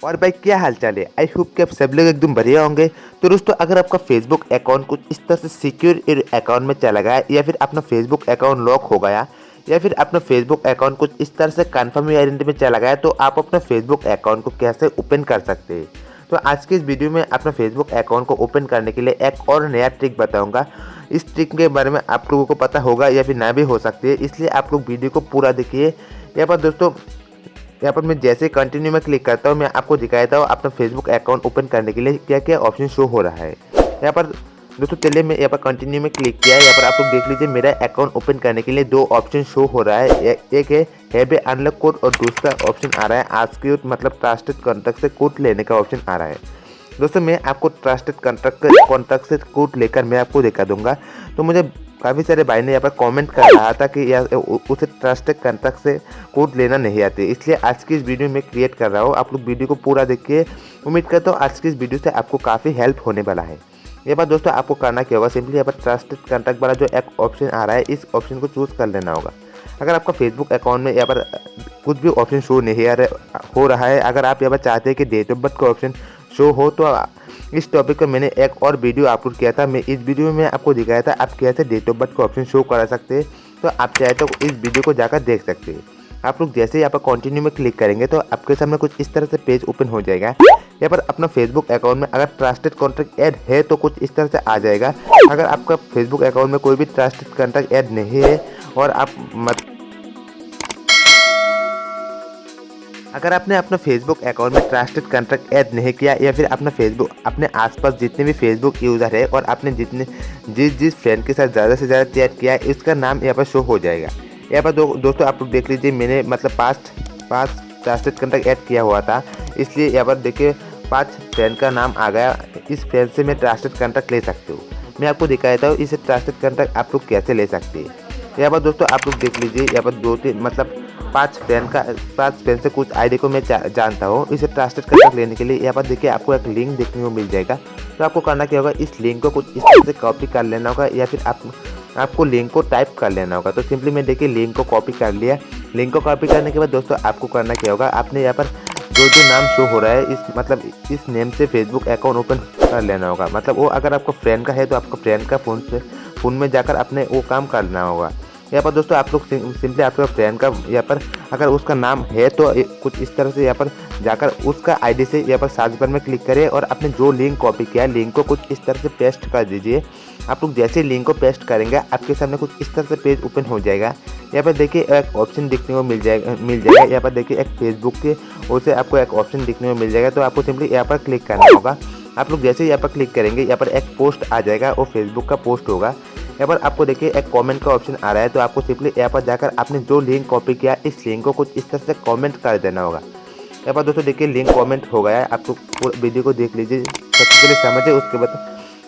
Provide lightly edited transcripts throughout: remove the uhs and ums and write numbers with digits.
और भाई क्या हाल चाल है। आई होप कि आप सब लोग एकदम बढ़िया होंगे। तो दोस्तों अगर आपका फेसबुक अकाउंट कुछ इस तरह से सिक्योर अकाउंट में चला गया या फिर अपना फेसबुक अकाउंट लॉक हो गया या फिर अपना फेसबुक अकाउंट कुछ इस तरह से कन्फर्म आइडेंटिटी में चला गया तो आप अपना फेसबुक अकाउंट को कैसे ओपन कर सकते हैं। तो आज के इस वीडियो में अपना फेसबुक अकाउंट को ओपन करने के लिए एक और नया ट्रिक बताऊंगा। इस ट्रिक के बारे में आप लोगों को पता होगा या फिर ना भी हो सकती है, इसलिए आप लोग वीडियो को पूरा देखिए। यहाँ पर दोस्तों यहाँ पर मैं जैसे कंटिन्यू में क्लिक करता हूँ मैं आपको दिखाता हूँ अपना फेसबुक अकाउंट ओपन करने के लिए क्या क्या ऑप्शन शो हो रहा है। यहाँ पर दोस्तों चलिए मैं यहाँ पर कंटिन्यू में क्लिक किया। यहाँ पर आप लोग देख लीजिए मेरा अकाउंट ओपन करने के लिए दो ऑप्शन शो हो रहा है। एक है हैव ए अनलॉक कोड और दूसरा ऑप्शन आ रहा है आस्क यू मतलब ट्रस्टेड कॉन्टैक्ट से कोड लेने का ऑप्शन आ रहा है। दोस्तों मैं आपको ट्रस्टेड कॉन्टैक्ट से कोड लेकर मैं आपको दिखा दूंगा। तो मुझे काफ़ी सारे भाई ने यहाँ पर कमेंट कर रहा था कि यार उसे ट्रस्टेड कॉन्टैक्ट से कोड लेना नहीं आती, इसलिए आज की इस वीडियो में क्रिएट कर रहा हूँ। आप लोग वीडियो को पूरा देखिए। उम्मीद करता हूँ आज की इस वीडियो से आपको काफ़ी हेल्प होने वाला है। ये बात दोस्तों आपको करना क्या होगा, सिंपली यहाँ पर ट्रस्टेड कॉन्टैक्ट वाला जो एक ऑप्शन आ रहा है इस ऑप्शन को चूज़ कर लेना होगा। अगर आपका फेसबुक अकाउंट में यहाँ पर कुछ भी ऑप्शन शो नहीं हो रहा है, अगर आप यहाँ पर चाहते हैं कि डेट ऑफ बर्थ का ऑप्शन शो हो, तो इस टॉपिक पर मैंने एक और वीडियो अपलोड किया था। मैं इस वीडियो में आपको दिखाया था आप कैसे डेट ऑफ बर्थ का ऑप्शन शो करा सकते हैं। तो आप चाहे तो इस वीडियो को जाकर देख सकते हैं। आप लोग जैसे यहाँ पर कंटिन्यू में क्लिक करेंगे तो आपके सामने कुछ इस तरह से पेज ओपन हो जाएगा। यहाँ पर अपना फेसबुक अकाउंट में अगर ट्रस्टेड कॉन्टैक्ट ऐड है तो कुछ इस तरह से आ जाएगा। अगर आपका फेसबुक अकाउंट में कोई भी ट्रस्टेड कॉन्टैक्ट ऐड नहीं है और अगर आपने अपना फेसबुक अकाउंट में ट्रस्टेड कॉन्टैक्ट ऐड नहीं किया या फिर अपना फेसबुक अपने आसपास जितने भी फेसबुक यूज़र है और आपने जिस फ्रेंड के साथ ज़्यादा से ज़्यादा चैट किया है इसका नाम यहाँ पर शो हो जाएगा। यहाँ पर दोस्तों आप लोग देख लीजिए मैंने मतलब पाँच ट्रस्टेड कॉन्टैक्ट ऐड किया हुआ था, इसलिए यहाँ पर देखिए 5 फ्रेंड का नाम आ गया। इस फ्रेंड से मैं ट्रस्टेड कॉन्टैक्ट ले सकते हो। मैं आपको दिखाता हूँ इसे ट्रस्टेड कॉन्टैक्ट आप लोग कैसे ले सकते हैं। यहाँ पर दोस्तों आप लोग देख लीजिए यहाँ पर 2-3 मतलब 5 फ्रेंड से कुछ आईडी को मैं जानता हूँ। इसे ट्रस्टेड कॉन्टैक्ट लेने के लिए यहाँ पर देखिए आपको एक लिंक देखने को मिल जाएगा। तो आपको करना क्या होगा, इस लिंक को कुछ इस तरह से कॉपी कर लेना होगा या फिर आपको लिंक को टाइप कर लेना होगा। तो सिंपली मैं देखिए लिंक को कॉपी कर लिया। लिंक को कॉपी करने के बाद दोस्तों आपको करना क्या होगा, आपने यहाँ पर जो नाम शो हो रहा है इस नेम से फेसबुक अकाउंट ओपन कर लेना होगा। मतलब वो अगर आपका फ्रेंड का है तो आपका फ्रेंड का फ़ोन में जाकर अपने वो काम करना होगा। यहाँ पर दोस्तों आप लोग सिंपली आपका फ्रेंड का यहाँ पर अगर उसका नाम है तो कुछ इस तरह से यहाँ पर जाकर उसका आईडी से यहाँ पर सर्च बार में क्लिक करें और आपने जो लिंक कॉपी किया है लिंक को कुछ इस तरह से पेस्ट कर दीजिए। आप लोग जैसे लिंक को पेस्ट करेंगे आपके सामने कुछ इस तरह से पेज ओपन हो जाएगा। यहाँ पर देखिए एक ऑप्शन दिखने को मिल जाएगा। यहाँ पर देखिए एक फेसबुक के ओर से आपको एक ऑप्शन दिखने को मिल जाएगा। तो आपको सिंपली यहाँ पर क्लिक करना होगा। आप लोग जैसे यहाँ पर क्लिक करेंगे यहाँ पर एक पोस्ट आ जाएगा और फेसबुक का पोस्ट होगा। यहाँ पर आपको देखिए एक कमेंट का ऑप्शन आ रहा है। तो आपको सिंपली यहाँ पर जाकर आपने जो लिंक कॉपी किया इस लिंक को कुछ इस तरह से कमेंट कर देना होगा। यहाँ पर दोस्तों देखिए लिंक कमेंट हो गया है। आप लोग वीडियो को देख लीजिए, सबसे पहले समझिए उसके बाद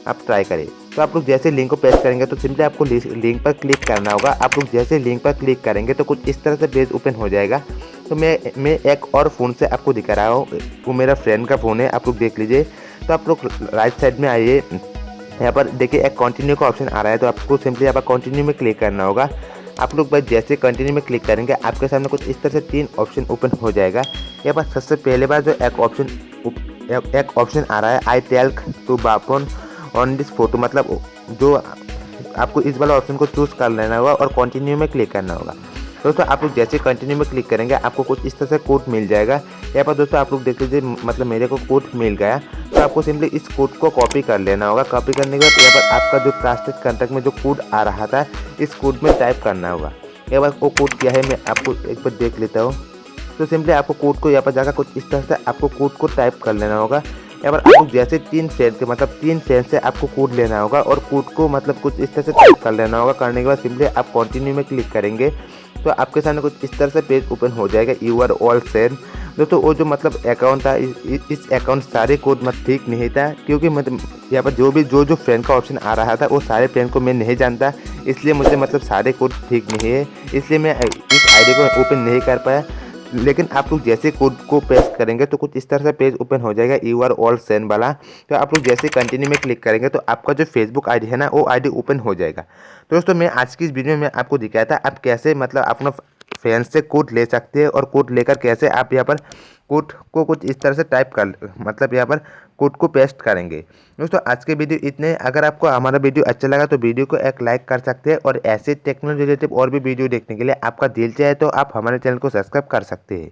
आप ट्राई करें। तो आप लोग जैसे लिंक को पेस्ट करेंगे तो सिंपली आपको लिंक पर क्लिक करना होगा। आप लोग जैसे लिंक पर क्लिक करेंगे तो कुछ इस तरह से पेज ओपन हो जाएगा। तो मैं एक और फ़ोन से आपको दिखा रहा हूँ, वो मेरा फ्रेंड का फ़ोन है। आप लोग देख लीजिए। तो आप लोग राइट साइड में आइए, यहाँ पर देखिए एक कंटिन्यू का ऑप्शन आ रहा है। तो आपको सिंपली यहाँ पर कंटिन्यू में क्लिक करना होगा। आप लोग बस जैसे कंटिन्यू में क्लिक करेंगे आपके सामने कुछ इस तरह से 3 ऑप्शन ओपन हो जाएगा। यहाँ पर सबसे पहले बार जो एक ऑप्शन आ रहा है आई टेल्क टू बाफोन ऑन दिस फोटो, मतलब जो आपको इस वाला ऑप्शन को चूज़ कर लेना होगा और कंटिन्यू में क्लिक करना होगा। दोस्तों आप लोग जैसे कंटिन्यू में क्लिक करेंगे आपको कुछ इस तरह से कोड मिल जाएगा। यहाँ पर दोस्तों आप लोग देख लीजिए मतलब मेरे को कोड मिल गया। तो आपको सिंपली इस कोड को कॉपी कर लेना होगा। कॉपी करने के बाद यहाँ पर आपका जो ट्रस्टेड कॉन्टैक्ट में जो कोड आ रहा था इस कोड में टाइप करना होगा। यहाँ पर वो कोड क्या है मैं आपको एक बार देख लेता हूँ। तो सिंपली आपको कोड को यहाँ पर जाकर कुछ इस तरह से आपको कोड को टाइप कर लेना होगा। यहाँ पर आप लोग जैसे 3 फ्रेंड से आपको कोड लेना होगा और कोड को मतलब कुछ इस तरह से टाइप कर लेना होगा। करने के बाद सिंपली आप कंटिन्यू में क्लिक करेंगे तो आपके सामने कुछ इस तरह से पेज ओपन हो जाएगा। You are all same. दोस्तों वो जो मतलब अकाउंट था इस अकाउंट सारे कोड मतलब ठीक नहीं था, क्योंकि मतलब यहाँ पर जो फ्रेंड का ऑप्शन आ रहा था वो सारे फ्रेंड को मैं नहीं जानता, इसलिए मुझे मतलब सारे कोड ठीक नहीं है, इसलिए मैं इस आईडी को ओपन नहीं कर पाया। लेकिन आप लोग जैसे कोड को पेस्ट करेंगे तो कुछ इस तरह से पेज ओपन हो जाएगा यू आर ऑल सेन वाला। तो आप लोग जैसे कंटिन्यू में क्लिक करेंगे तो आपका जो फेसबुक आईडी है ना वो आईडी ओपन हो जाएगा। तो दोस्तों मैं आज की इस वीडियो में आपको दिखाया था आप कैसे मतलब अपना फ्रेंड से कोड ले सकते हैं और कोड लेकर कैसे आप यहाँ पर कोड को कुछ इस तरह से टाइप कर, मतलब यहाँ पर कोड को पेस्ट करेंगे। दोस्तों आज के वीडियो इतने। अगर आपको हमारा वीडियो अच्छा लगा तो वीडियो को एक लाइक कर सकते हैं, और ऐसे टेक्नोलॉजी रिलेटेड और भी वीडियो देखने के लिए आपका दिल चाहे तो आप हमारे चैनल को सब्सक्राइब कर सकते हैं।